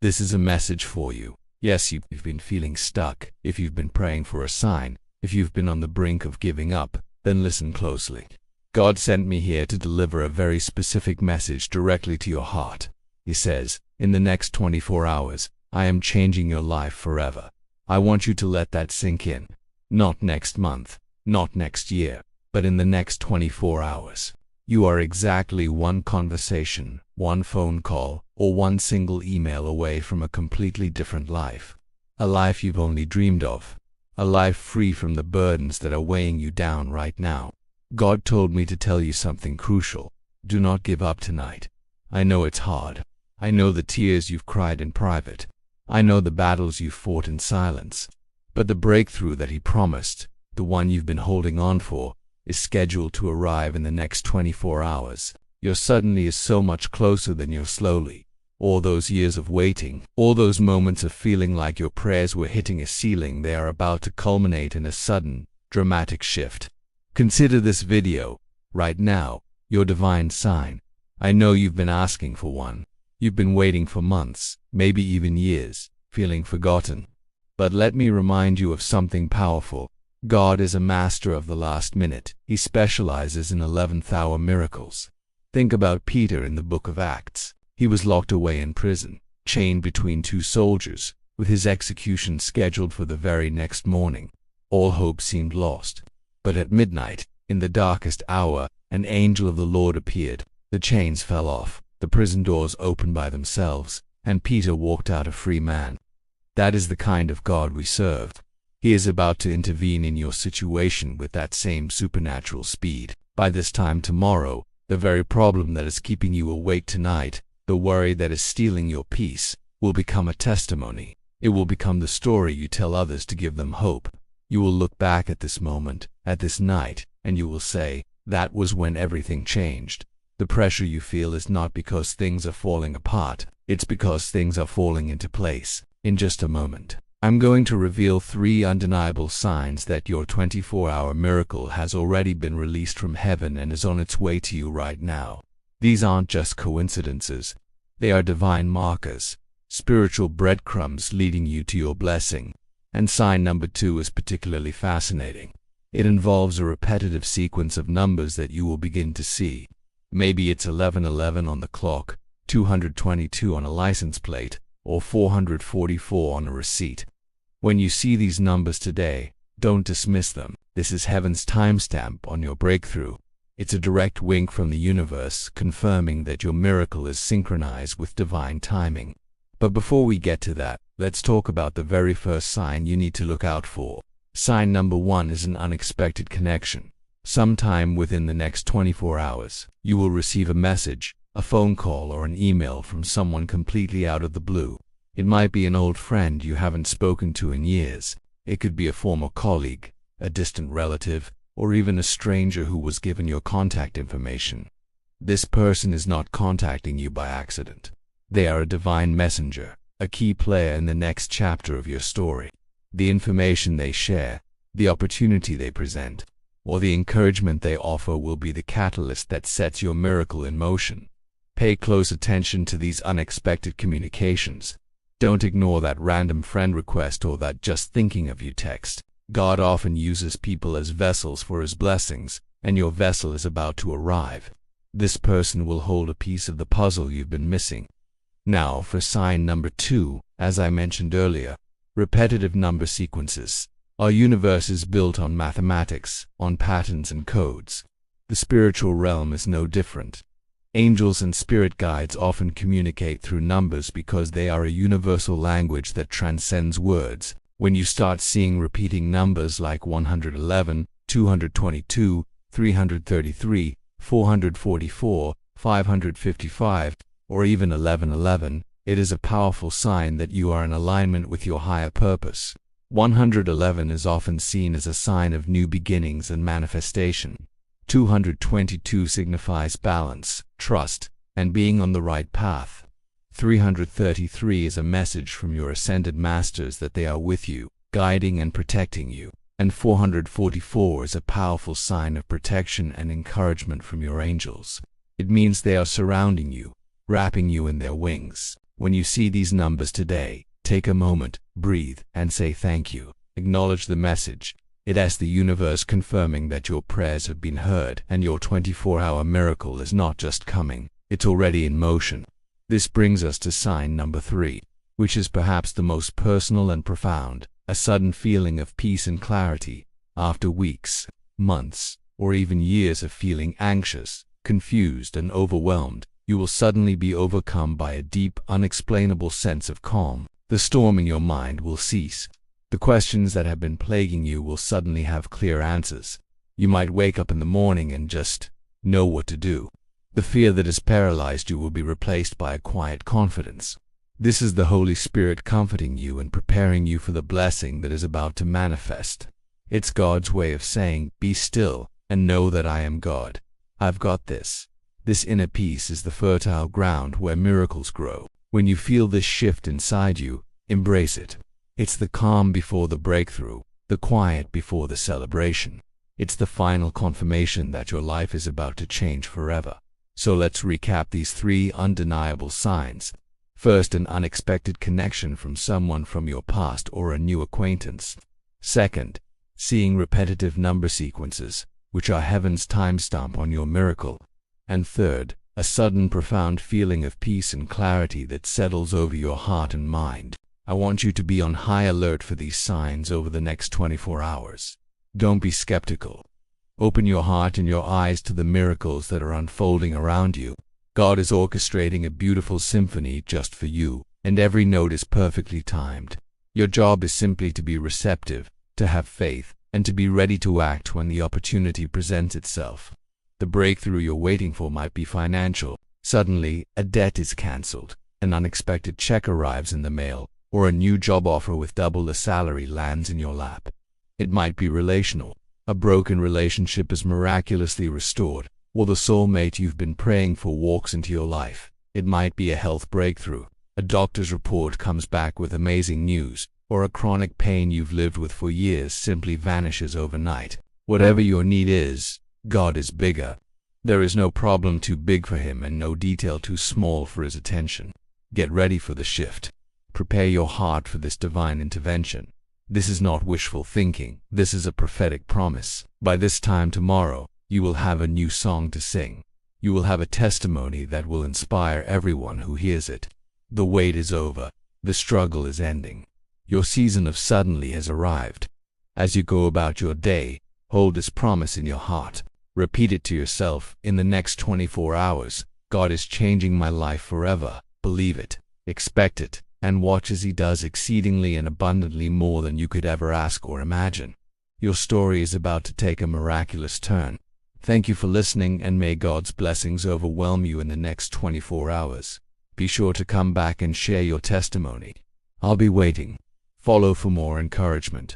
This is a message for you. Yes, you've been feeling stuck. If you've been praying for a sign, if you've been on the brink of giving up, then listen closely. God sent me here to deliver a very specific message directly to your heart. He says, in the next 24 hours, I am changing your life forever. I want you to let that sink in. Not next month, not next year, but in the next 24 hours. You are exactly one conversation, one phone call, or one single email away from a completely different life. A life you've only dreamed of. A life free from the burdens that are weighing you down right now. God told me to tell you something crucial. Do not give up tonight. I know it's hard. I know the tears you've cried in private. I know the battles you've fought in silence. But the breakthrough that He promised, the one you've been holding on for, is scheduled to arrive in the next 24 hours. Your suddenly is so much closer than your slowly. All those years of waiting, all those moments of feeling like your prayers were hitting a ceiling, they are about to culminate in a sudden, dramatic shift. Consider this video, right now, your divine sign. I know you've been asking for one. You've been waiting for months, maybe even years, feeling forgotten. But let me remind you of something powerful. God is a master of the last minute. He specializes in 11th-hour miracles. Think about Peter in the book of Acts. He was locked away in prison, chained between two soldiers, with his execution scheduled for the very next morning. All hope seemed lost. But at midnight, in the darkest hour, an angel of the Lord appeared. The chains fell off, the prison doors opened by themselves, and Peter walked out a free man. That is the kind of God we serve. He is about to intervene in your situation with that same supernatural speed. By this time tomorrow, the very problem that is keeping you awake tonight, the worry that is stealing your peace, will become a testimony. It will become the story you tell others to give them hope. You will look back at this moment, at this night, and you will say, that was when everything changed. The pressure you feel is not because things are falling apart, it's because things are falling into place. In just a moment, I'm going to reveal 3 undeniable signs that your 24-hour miracle has already been released from heaven and is on its way to you right now. These aren't just coincidences. They are divine markers, spiritual breadcrumbs leading you to your blessing. And sign number 2 is particularly fascinating. It involves a repetitive sequence of numbers that you will begin to see. Maybe it's 1111 on the clock, 222 on a license plate, or 444 on a receipt. When you see these numbers today, don't dismiss them. This is heaven's timestamp on your breakthrough. It's a direct wink from the universe confirming that your miracle is synchronized with divine timing. But before we get to that, let's talk about the very first sign you need to look out for. Sign number 1 is an unexpected connection. Sometime within the next 24 hours, you will receive a message, a phone call, or an email from someone completely out of the blue. It might be an old friend you haven't spoken to in years. It could be a former colleague, a distant relative, or even a stranger who was given your contact information. This person is not contacting you by accident. They are a divine messenger, a key player in the next chapter of your story. The information they share, the opportunity they present, or the encouragement they offer will be the catalyst that sets your miracle in motion. Pay close attention to these unexpected communications. Don't ignore that random friend request or that just thinking of you text. God often uses people as vessels for His blessings, and your vessel is about to arrive. This person will hold a piece of the puzzle you've been missing. Now for sign number 2, as I mentioned earlier, repetitive number sequences. Our universe is built on mathematics, on patterns and codes. The spiritual realm is no different. Angels and spirit guides often communicate through numbers because they are a universal language that transcends words. When you start seeing repeating numbers like 111, 222, 333, 444, 555, or even 1111, it is a powerful sign that you are in alignment with your higher purpose. 111 is often seen as a sign of new beginnings and manifestation. 222 signifies balance, trust, and being on the right path. 333 is a message from your ascended masters that they are with you, guiding and protecting you. And 444 is a powerful sign of protection and encouragement from your angels. It means they are surrounding you, wrapping you in their wings. When you see these numbers today, take a moment, breathe, and say thank you. Acknowledge the message. It is the universe confirming that your prayers have been heard, and your 24-hour miracle is not just coming, it's already in motion. This brings us to sign number 3, which is perhaps the most personal and profound: a sudden feeling of peace and clarity. After weeks, months, or even years of feeling anxious, confused, and overwhelmed, you will suddenly be overcome by a deep, unexplainable sense of calm. The storm in your mind will cease. The questions that have been plaguing you will suddenly have clear answers. You might wake up in the morning and just know what to do. The fear that has paralyzed you will be replaced by a quiet confidence. This is the Holy Spirit comforting you and preparing you for the blessing that is about to manifest. It's God's way of saying, be still and know that I am God. I've got this. This inner peace is the fertile ground where miracles grow. When you feel this shift inside you, embrace it. It's the calm before the breakthrough, the quiet before the celebration. It's the final confirmation that your life is about to change forever. So let's recap these 3 undeniable signs. First, an unexpected connection from someone from your past or a new acquaintance. Second, seeing repetitive number sequences, which are heaven's timestamp on your miracle. And third, a sudden profound feeling of peace and clarity that settles over your heart and mind. I want you to be on high alert for these signs over the next 24 hours. Don't be skeptical. Open your heart and your eyes to the miracles that are unfolding around you. God is orchestrating a beautiful symphony just for you, and every note is perfectly timed. Your job is simply to be receptive, to have faith, and to be ready to act when the opportunity presents itself. The breakthrough you're waiting for might be financial. Suddenly, a debt is cancelled, an unexpected check arrives in the mail, or a new job offer with double the salary lands in your lap. It might be relational. A broken relationship is miraculously restored, or the soulmate you've been praying for walks into your life. It might be a health breakthrough. A doctor's report comes back with amazing news, or a chronic pain you've lived with for years simply vanishes overnight. Whatever your need is, God is bigger. There is no problem too big for Him and no detail too small for His attention. Get ready for the shift. Prepare your heart for this divine intervention. This is not wishful thinking. This is a prophetic promise. By this time tomorrow, you will have a new song to sing. You will have a testimony that will inspire everyone who hears it. The wait is over. The struggle is ending. Your season of suddenly has arrived. As you go about your day, hold this promise in your heart. Repeat it to yourself. In the next 24 hours, God is changing my life forever. Believe it. Expect it. And watch as He does exceedingly and abundantly more than you could ever ask or imagine. Your story is about to take a miraculous turn. Thank you for listening, and may God's blessings overwhelm you in the next 24 hours. Be sure to come back and share your testimony. I'll be waiting. Follow for more encouragement.